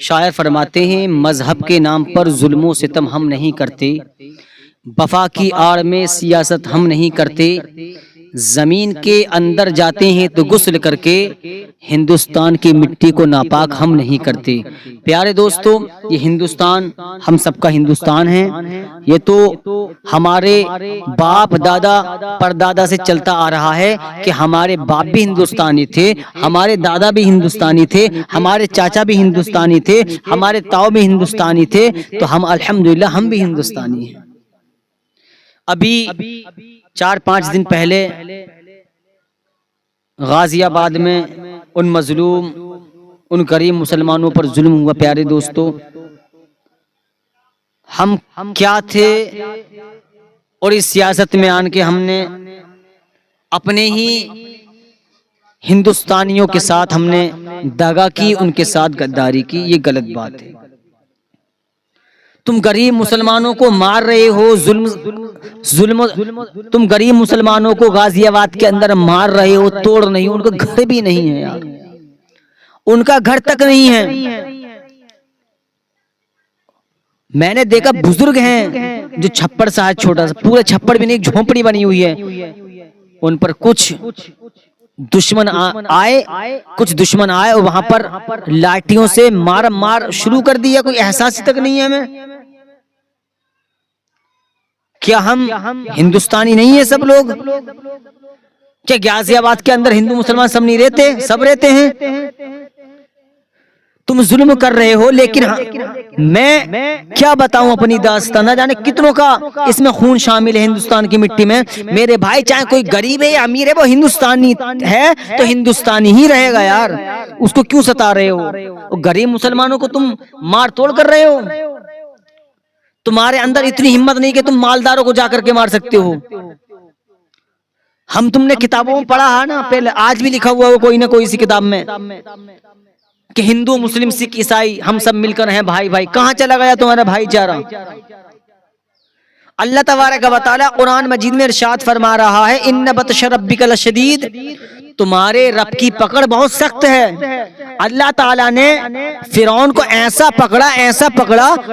شاعر فرماتے ہیں مذہب کے نام پر ظلم و ستم ہم نہیں کرتے، وفا کی آڑ میں سیاست ہم نہیں کرتے، زمین کے اندر جاتے ہیں تو غسل کر کے ہندوستان کی مٹی کو ناپاک ہم نہیں کرتے۔ پیارے دوستو، یہ ہندوستان ہم سب کا ہندوستان ہے، یہ تو ہمارے باپ دادا پردادا سے چلتا آ رہا ہے کہ ہمارے باپ بھی ہندوستانی تھے، ہمارے دادا بھی ہندوستانی تھے، ہمارے چاچا بھی ہندوستانی تھے، ہمارے تاؤ بھی ہندوستانی تھے، تو ہم الحمدللہ ہم بھی ہندوستانی ہیں۔ ابھی 4-5 دن پہلے غازی آباد میں ان مظلوم ان غریب مسلمانوں پر ظلم ہوا۔ پیارے دوستو، ہم کیا تھے اور اس سیاست میں آن کے ہم نے اپنے ہی ہندوستانیوں کے ساتھ ہم نے دغا کی، ان کے ساتھ غداری کی، یہ غلط بات ہے۔ تم غریب مسلمانوں کو مار رہے ہو، تم غریب مسلمانوں کو غازی آباد کے اندر مار رہے ہو، توڑ نہیں، ان کا گھر بھی نہیں ہے یار، ان کا گھر تک نہیں ہے۔ میں نے دیکھا بزرگ ہیں جو چھپڑ سا ہے، چھوٹا سا، پورا چھپڑ بھی نہیں، ایک جھونپڑی بنی ہوئی ہے، ان پر کچھ دشمن آئے اور وہاں پر لاٹھیوں سے مار شروع کر دیا، کوئی احساس تک نہیں ہے ہمیں۔ کیا ہم ہندوستانی نہیں ہیں سب لوگ؟ کیا غازی آباد کے اندر ہندو مسلمان سب نہیں رہتے؟ سب رہتے ہیں۔ تم ظلم کر رہے ہو، لیکن میں کیا بتاؤں اپنی داستان، نہ جانے کتنوں کا اس میں خون شامل ہے ہندوستان کی مٹی میں۔ میرے بھائی، چاہے کوئی غریب ہے یا امیر ہے، وہ ہندوستانی ہے تو ہندوستانی ہی رہے گا یار، اس کو کیوں ستا رہے ہو؟ غریب مسلمانوں کو تم مار توڑ کر رہے ہو، تمہارے اندر اتنی ہمت نہیں کہ تم مالداروں کو جا کر کے مار سکتے ہو۔ تم نے کتابوں میں پڑھا ہے نا، پہلے آج بھی لکھا ہوا ہے کوئی نہ کوئی سی کتاب میں کہ ہندو مسلم سکھ عیسائی ہم سب مل کر ہیں بھائی بھائی۔ کہاں چلا گیا تمہارا بھائی چارہ؟ اللہ تبارک و تعالی قرآن مجید میں ارشاد فرما رہا ہے ان بطش ربک لشدید، تمہارے رب کی پکڑ بہت سخت ہے۔ اللہ تعالیٰ نے فرعون کو ایسا پکڑا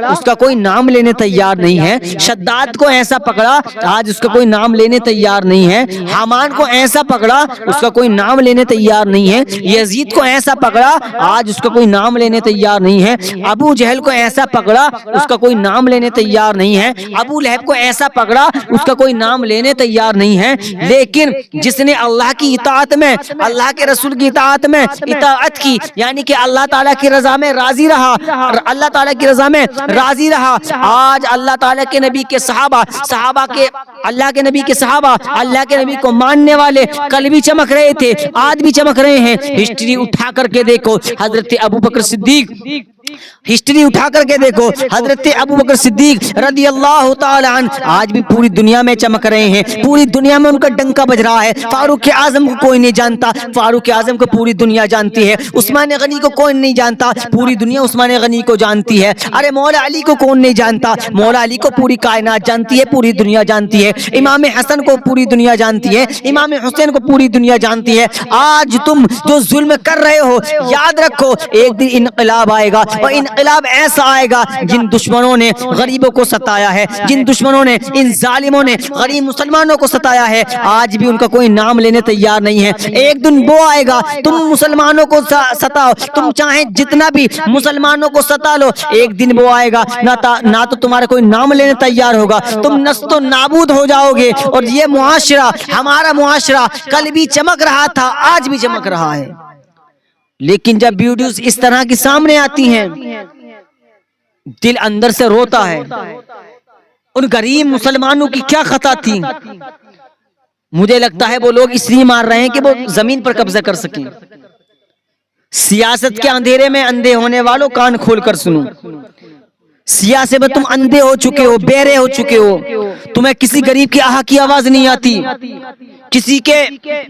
اس کا کوئی نام لینے تیار نہیں ہے، شداد کو ایسا پکڑا آج اس کا کوئی نام لینے تیار نہیں ہے، حامان کو ایسا پکڑا اس کا کوئی نام لینے تیار نہیں ہے، یزید کو ایسا پکڑا آج اس کا کوئی نام لینے تیار نہیں ہے، ابو جہل کو ایسا پکڑا اس کا کوئی نام لینے تیار نہیں ہے، ابو لہب کو ایسا پکڑا اس کا کوئی نام لینے تیار نہیں ہے۔ لیکن جس نے اللہ کی اطاعت میں، اللہ کے رسول کی اطاعت میں اطاعت کی، یعنی کہ اللہ تعالیٰ کی رضا میں راضی رہا، اللہ تعالیٰ کی رضا میں راضی رہا، آج اللہ تعالیٰ کے نبی کے صحابہ اللہ کے نبی کے صحابہ اللہ کے نبی کو ماننے والے کل بھی چمک رہے تھے، آج بھی چمک رہے ہیں۔ ہسٹری اٹھا کر کے دیکھو، حضرت ابوبکر صدیق، ہسٹری اٹھا کر کے دیکھو، حضرت ابوبکر صدیق رضی اللہ تعالی عنہ آج بھی پوری دنیا میں چمک رہے ہیں، پوری دنیا میں ان کا ڈنکا بج رہا ہے۔ فاروق اعظم کو کوئی نہیں جانتا، فاروق اعظم کو پوری دنیا جانتی ہے۔ عثمان غنی کو کوئی نہیں جانتا، پوری دنیا عثمان غنی کو جانتی ہے۔ ارے مولا علی کو کون نہیں جانتا؟ مولا علی کو پوری کائنات جانتی ہے، پوری دنیا جانتی ہے۔ امام حسن کو پوری دنیا جانتی ہے، امام حسین کو پوری دنیا جانتی ہے۔ آج تم جو ظلم کر رہے ہو، یاد رکھو ایک دن انقلاب آئے گا، اور انقلاب ایسا آئے گا جن دشمنوں نے غریبوں کو ستایا ہے، جن دشمنوں نے، ان ظالموں نے غریب مسلمانوں کو ستایا ہے، آج بھی ان کا کوئی نام لینے تیار نہیں ہے۔ ایک دن وہ آئے گا، تم مسلمانوں کو ستاؤ، تم چاہے جتنا بھی مسلمانوں کو ستا لو، ایک دن وہ آئے گا نہ تو تمہارا کوئی نام لینے تیار ہوگا، تم نست و نابود ہو جاؤ گے۔ اور یہ معاشرہ، ہمارا معاشرہ کل بھی چمک رہا تھا، آج بھی چمک رہا ہے، لیکن جب ویڈیوز اس طرح کی سامنے آتی ہیں دل اندر سے روتا ہے۔ ان غریب مسلمانوں کی کیا خطا تھی؟ مجھے لگتا ہے وہ لوگ اس لیے مار رہے ہیں کہ وہ زمین پر قبضہ کر سکیں۔ سیاست کے اندھیرے میں اندھے ہونے والوں کان کھول کر سنو، سیاست میں تم اندھے ہو چکے ہو، بہرے ہو چکے ہو، تمہیں کسی غریب کی آہ کی آواز نہیں آتی، کسی کے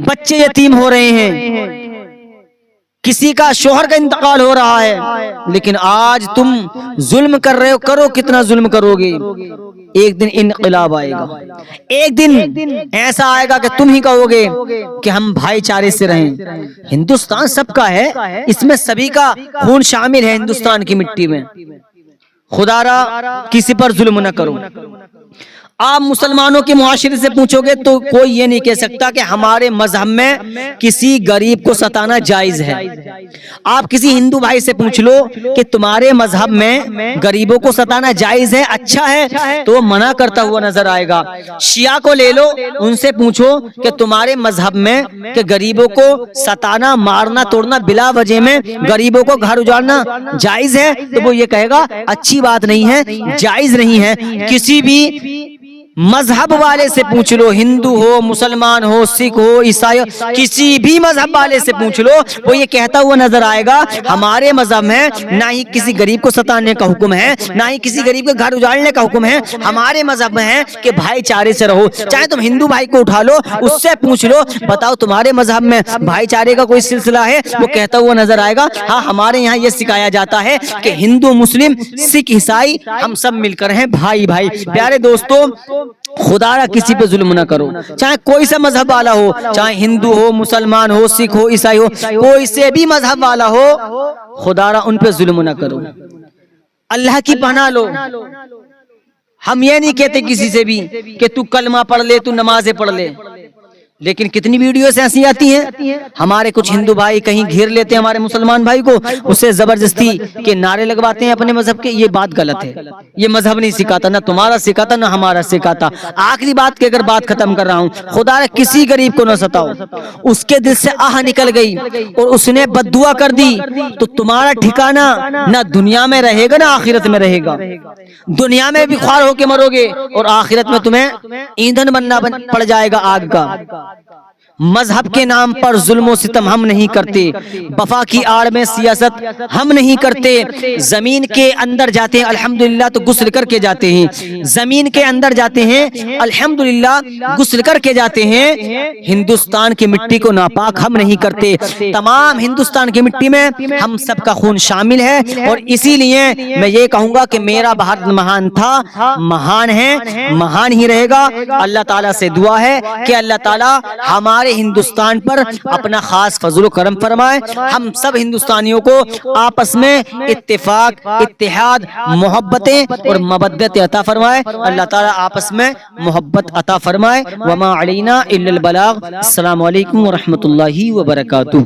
بچے یتیم ہو رہے ہیں، کسی کا شوہر کا انتقال ہو رہا ہے، لیکن آج تم ظلم کر رہے ہو، کرو کتنا ظلم کرو گے، ایک دن انقلاب آئے گا، ایک دن ایسا آئے گا کہ تم ہی کہو گے کہ ہم بھائی چارے سے رہیں۔ ہندوستان سب کا ہے، اس میں سبھی کا خون شامل ہے ہندوستان کی مٹی میں۔ خدا را کسی پر ظلم نہ کرو۔ آپ مسلمانوں کے معاشرے سے پوچھو گے تو کوئی یہ نہیں کہہ سکتا کہ ہمارے مذہب میں کسی غریب کو ستانا جائز ہے۔ آپ کسی ہندو بھائی سے پوچھ لو کہ تمہارے مذہب میں غریبوں کو ستانا جائز ہے، اچھا ہے، تو وہ منع کرتا ہوا نظر آئے گا۔ شیعہ کو لے لو، ان سے پوچھو کہ تمہارے مذہب میں کہ غریبوں کو ستانا، مارنا، توڑنا، بلا وجہ میں غریبوں کو گھر اجاڑنا جائز ہے، تو وہ یہ کہے گا اچھی بات نہیں ہے، جائز نہیں ہے۔ کسی بھی مذہب والے سے پوچھ لو، ہندو ہو، مسلمان ہو، سکھ ہو، عیسائی ہو، کسی بھی مذہب والے سے پوچھ لو، وہ یہ کہتا ہوا نظر آئے گا ہمارے مذہب میں نہ ہی کسی غریب کو ستانے کا حکم ہے، نہ ہی کسی غریب کے گھر اجاڑنے کا حکم ہے۔ ہمارے مذہب میں ہے کہ بھائی چارے سے رہو۔ چاہے تم ہندو بھائی کو اٹھا لو، اس سے پوچھ لو، بتاؤ تمہارے مذہب میں بھائی چارے کا کوئی سلسلہ ہے؟ وہ کہتا ہوا نظر آئے گا ہاں ہمارے یہاں یہ سکھایا جاتا ہے کہ ہندو، مسلم، سکھ، عیسائی ہم سب مل کر ہیں بھائی بھائی۔ پیارے دوستو، خدا را کسی پہ ظلم نہ کرو، چاہے کوئی سا مذہب والا ہو، چاہے ہندو ہو، مسلمان ہو، سکھ ہو، عیسائی ہو، کوئی سے بھی مذہب والا ہو، خدا را ان پہ ظلم نہ کرو، اللہ کی پناہ لو۔ ہم یہ نہیں کہتے کسی سے بھی کہ تو کلمہ پڑھ لے، تو نمازیں پڑھ لے، لیکن کتنی ویڈیوز ایسی آتی ہیں، ہمارے کچھ ہندو بھائی کہیں گھیر لیتے ہیں ہمارے مسلمان بھائی کو، اسے زبردستی کے نعرے لگواتے ہیں اپنے مذہب کے۔ یہ بات غلط ہے، یہ مذہب نہیں سکھاتا، نہ تمہارا سکھاتا نہ ہمارا سکھاتا۔ آخری بات کہ اگر بات ختم کر رہا ہوں، خدا نے کسی غریب کو نہ ستاؤ، اس کے دل سے آہ نکل گئی اور اس نے بد دعا کر دی تو تمہارا ٹھکانہ نہ دنیا میں رہے گا نہ آخرت میں رہے گا۔ دنیا میں بھی خوار ہو کے مرو گے اور آخرت میں تمہیں ایندھن بننا پڑ جائے گا آگ کا۔ مذہب کے نام پر ظلم و ستم ہم نہیں کرتے، وفا کی آڑ میں سیاست ہم نہیں کرتے۔ زمین کے اندر جاتے ہیں الحمدللہ تو غسل کر کے جاتے ہیں، زمین کے اندر جاتے ہیں الحمدللہ غسل کر کے جاتے ہیں۔ ہندوستان کی مٹی کو ناپاک ہم نہیں کرتے، تمام ہندوستان کی مٹی میں ہم سب کا خون شامل ہے، اور اسی لیے میں یہ کہوں گا کہ میرا بھارت مہان تھا، مہان ہے، مہان ہی رہے گا۔ اللہ تعالیٰ سے دعا ہے کہ اللہ تعالیٰ ہمارے ہندوستان پر اپنا خاص فضل و کرم فرمائے، ہم سب ہندوستانیوں کو آپس میں اتفاق، اتحاد، محبتیں اور مودت عطا فرمائے۔ اللہ تعالیٰ آپس میں محبت عطا فرمائے۔ وما علینا الا البلاغ۔ السلام علیکم ورحمۃ اللہ وبرکاتہ۔